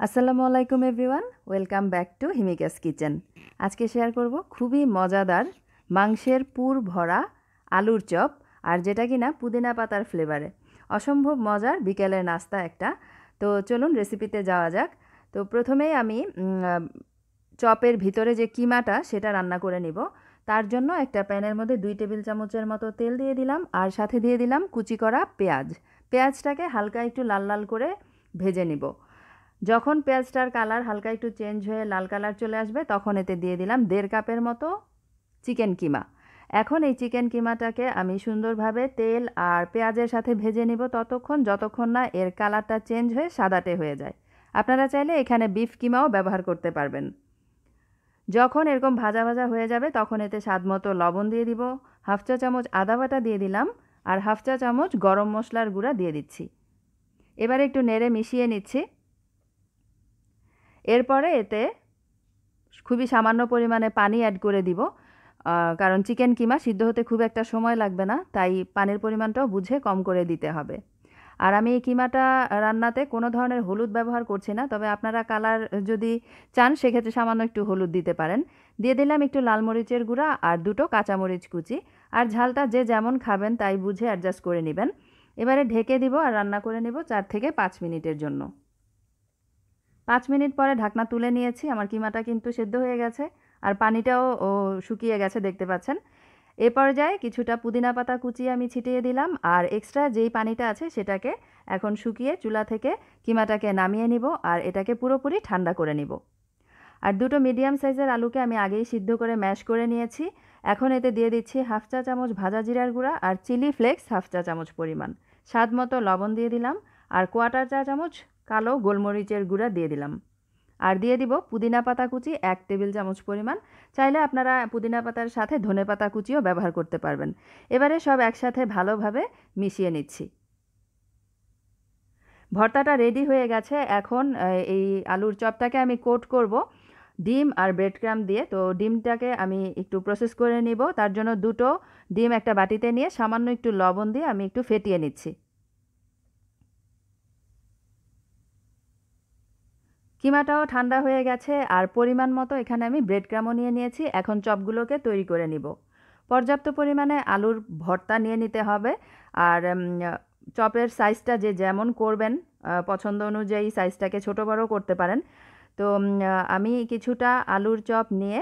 আসসালামু আলাইকুম everyone, welcome back to Himika's kitchen. আজকে শেয়ার করব খুবই মজাদার মাংসের পুর ভরা আলুর চপ, আর যেটা কিনা পুদিনা পাতার ফ্লেভারে। অসম্ভব মজার বিকেলের নাস্তা একটা। তো চলুন রেসিপিতে যাওয়া যাক। তো প্রথমেই আমি চপের ভিতরে যে কিমাটা সেটা রান্না করে নিব। তার জন্য একটা প্যানের মধ্যে 2 টেবিল চামচের মতো তেল দিয়ে দিলাম, আর সাথে দিয়ে দিলাম কুচি করা পেঁয়াজ। পেঁয়াজটাকে হালকা একটু লাল লাল করে ভেজে নিব। যখন পেঁয়াজটার কালার হালকা একটু চেঞ্জ হয়ে লাল কালার চলে আসবে, তখন এতে দিয়ে দিলাম 1.5 কাপের মতো চিকেন কিমা। এখন এই চিকেন কিমাটাকে আমি সুন্দরভাবে তেল আর পেঁয়াজের সাথে ভেজে নিব ততক্ষণ যতক্ষণ না এর কালারটা চেঞ্জ হয়ে সাদাটে হয়ে যায়। আপনারা চাইলে এখানে বিফ কিমাও ব্যবহার করতে পারবেন। যখন এরকম ভাজা ভাজা হয়ে যাবে তখন এতে স্বাদমতো লবণ দিয়ে দিব, হাফ চা চামচ আদা বাটা দিয়ে দিলাম, আর হাফ চা চামচ গরম মশলার গুঁড়া দিয়ে দিচ্ছি। এবার একটু নেড়ে মিশিয়ে নিচ্ছি। এরপরে এতে খুবই সামান্য পরিমাণে পানি অ্যাড করে দিব, কারণ চিকেন কিমা সিদ্ধ হতে খুব একটা সময় লাগবে না, তাই পানির পরিমাণটাও বুঝে কম করে দিতে হবে। আর আমি এই কিমাটা রান্নাতে কোনো ধরনের হলুদ ব্যবহার করছি না, তবে আপনারা কালার যদি চান সেক্ষেত্রে সামান্য একটু হলুদ দিতে পারেন। দিয়ে দিলাম একটু লাল মরিচের গুঁড়া আর 2টো কাঁচামরিচ কুচি। আর ঝালটা যে যেমন খাবেন তাই বুঝে অ্যাডজাস্ট করে নেবেন। এবারে ঢেকে দিব আর রান্না করে নেব 4 থেকে 5 মিনিটের জন্য। 5 মিনিট পরে ঢাকনা তুলে নিয়েছি। আমার কিমাটা কিন্তু সেদ্ধ হয়ে গেছে, আর পানিটাও শুকিয়ে গেছে দেখতে পাচ্ছেন। এ পর্যায়ে কিছুটা পুদিনা পাতা কুচিয়ে আমি ছিটিয়ে দিলাম, আর এক্সট্রা যেই পানিটা আছে সেটাকে এখন শুকিয়ে চুলা থেকে কিমাটাকে নামিয়ে নিব, আর এটাকে পুরোপুরি ঠান্ডা করে নিব। আর 2টো মিডিয়াম সাইজের আলুকে আমি আগেই সিদ্ধ করে ম্যাশ করে নিয়েছি। এখন এতে দিয়ে দিচ্ছি হাফ চা চামচ ভাজা জিরার গুঁড়া আর চিলি ফ্লেক্স হাফ চা চামচ পরিমাণ, স্বাদ মতো লবণ দিয়ে দিলাম, আর কোয়ার্টার চা চামচ কালো গোলমরিচের গুঁড়া দিয়ে দিলাম। আর দিয়ে দিব পুদিনা পাতা কুচি 1 টেবিল চামচ পরিমাণ। চাইলে আপনারা পুদিনা পাতার সাথে ধনে পাতা কুচিও ব্যবহার করতে পারবেন। এবারে সব একসাথে ভালোভাবে মিশিয়ে নিচ্ছি। ভর্তাটা রেডি হয়ে গেছে। এখন এই আলুর চপটাকে আমি কোট করব ডিম আর ব্রেড ক্রাম্ব দিয়ে। তো ডিমটাকে আমি একটু প্রসেস করে নিব। তার জন্য 2টো ডিম একটা বাটিতে নিয়ে সামান্য একটু লবণ দিয়ে আমি একটু ফেটিয়ে নিচ্ছি। কিমাটাও ঠান্ডা হয়ে গেছে, আর পরিমাণ মতো এখানে আমি ব্রেড ক্রাম্বও নিয়ে নিয়েছি। এখন চপগুলোকে তৈরি করে নিব। পর্যাপ্ত পরিমাণে আলুর ভর্তা নিয়ে নিতে হবে। আর চপের সাইজটা যে যেমন করবেন পছন্দ অনুযায়ী সাইজটাকে ছোট বড় করতে পারেন। তো আমি কিছুটা আলুর চপ নিয়ে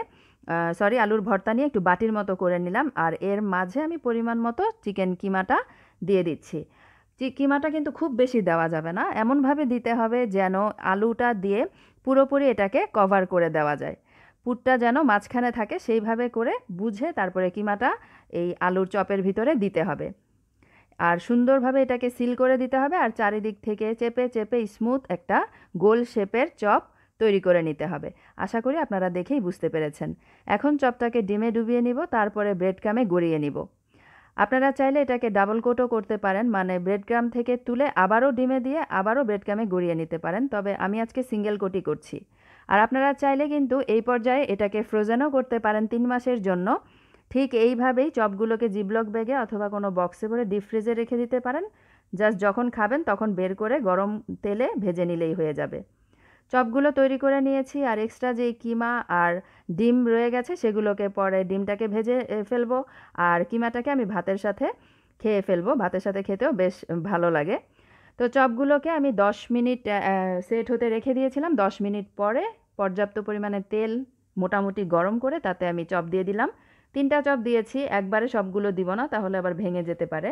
আলুর ভর্তা নিয়ে একটু বাটির মতো করে নিলাম, আর এর মাঝে আমি পরিমাণ মতো চিকেন কিমাটা দিয়ে দিচ্ছি। কিমাটা কিন্তু খুব বেশি দেওয়া যাবে না, এমনভাবে দিতে হবে যেন আলুটা দিয়ে পুরোপুরি এটাকে কভার করে দেওয়া যায়। পুরটা যেন মাঝখানে থাকে সেইভাবে করে বুঝে তারপরে কিমাটা এই আলুর চপের ভিতরে দিতে হবে। আর সুন্দরভাবে এটাকে সিল করে দিতে হবে, আর চারিদিক থেকে চেপে চেপে স্মুথ একটা গোল শেপের চপ তৈরি করে নিতে হবে। আশা করি আপনারা দেখেই বুঝতে পেরেছেন। এখন চপটাকে ডিমে ডুবিয়ে নিব, তারপরে ব্রেড ক্রামে গড়িয়ে নিব। আপনারা চাইলে এটাকে ডাবল কোটও করতে পারেন, মানে ব্রেড ক্রাম থেকে তুলে আবারও ডিমে দিয়ে আবারও ব্রেড ক্রামে গড়িয়ে নিতে পারেন, তবে আমি আজকে সিঙ্গেল কোটই করছি। আর আপনারা চাইলে কিন্তু এই পর্যায়ে এটাকে ফ্রোজেনও করতে পারেন 3 মাসের জন্য। ঠিক এইভাবেই চপগুলোকে জিপলক ব্যাগে অথবা কোনো বক্সে ভরে ডিপ ফ্রিজে রেখে দিতে পারেন। জাস্ট যখন খাবেন তখন বের করে গরম তেলে ভেজে নিলেই হয়ে যাবে। চপগুলো তৈরি করে নিয়েছি, আর এক্সট্রা যেই কিমা আর ডিম রয়ে গেছে সেগুলোকে পরে ডিমটাকে ভেজে ফেলবো, আর কিমাটাকে আমি ভাতের সাথে খেয়ে ফেলবো। ভাতের সাথে খেতেও বেশ ভালো লাগে। তো চপগুলোকে আমি 10 মিনিট সেট হতে রেখে দিয়েছিলাম। 10 মিনিট পরে পর্যাপ্ত পরিমাণে তেল মোটামুটি গরম করে তাতে আমি চপ দিয়ে দিলাম। 3টা চপ দিয়েছি, একবারে সবগুলো দিব না, তাহলে আবার ভেঙে যেতে পারে।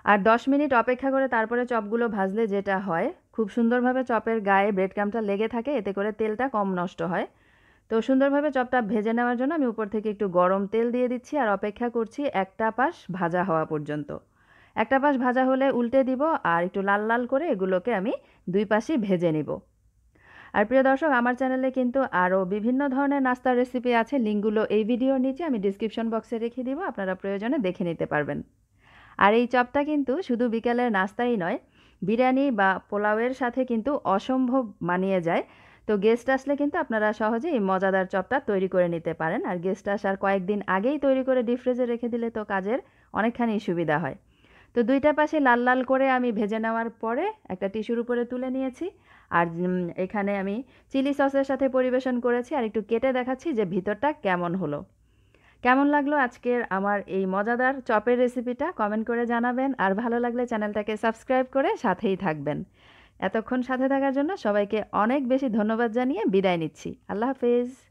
আর 10 মিনিট অপেক্ষা করে তারপরে চপগুলো ভাজলে যেটা হয়, খুব সুন্দরভাবে চপের গায়ে ব্রেড ক্রাম্বটা লেগে থাকে, এতে করে তেলটা কম নষ্ট হয়। তো সুন্দরভাবে চপটা ভেজে নেওয়ার জন্য আমি উপর থেকে একটু গরম তেল দিয়ে দিচ্ছি, আর অপেক্ষা করছি একটা পাশ ভাজা হওয়া পর্যন্ত। একটা পাশ ভাজা হলে উল্টে দিব, আর একটু লাল লাল করে এগুলোকে আমি 2 পাশই ভেজে নিব। আর প্রিয় দর্শক, আমার চ্যানেলে কিন্তু আরও বিভিন্ন ধরনের নাস্তার রেসিপি আছে। লিঙ্কগুলো এই ভিডিওর নিচে আমি ডিসক্রিপশন বক্সে রেখে দিব, আপনারা প্রয়োজনে দেখে নিতে পারবেন। আর এই চপটা কিন্তু শুধু বিকেলের নাস্তাই নয়, বিরিয়ানি বা পোলাওয়ের সাথে কিন্তু অসম্ভব মানিয়ে যায়। তো গেস্ট আসলে কিন্তু আপনারা সহজেই এই মজাদার চপটা তৈরি করে নিতে পারেন। আর গেস্ট আসার কয়েকদিন আগেই তৈরি করে ডিপ ফ্রিজে রেখে দিলে তো কাজের অনেকখানি সুবিধা হয়। তো দুইটা পাশে লাল লাল করে আমি ভেজে নেওয়ার পরে একটা টিস্যুর উপরে তুলে নিয়েছি। আর এখানে আমি চিলি সসের সাথে পরিবেশন করেছি। আর একটু কেটে দেখাচ্ছি যে ভিতরটা কেমন হলো। কেমন লাগলো আজকের আমার এই মজাদার চপের রেসিপিটা কমেন্ট করে জানাবেন। আর ভালো লাগলে চ্যানেলটাকে সাবস্ক্রাইব করে সাথেই থাকবেন। এতক্ষণ সাথে থাকার জন্য সবাইকে অনেক বেশি ধন্যবাদ জানিয়ে বিদায় নিচ্ছি। আল্লাহ হাফেজ।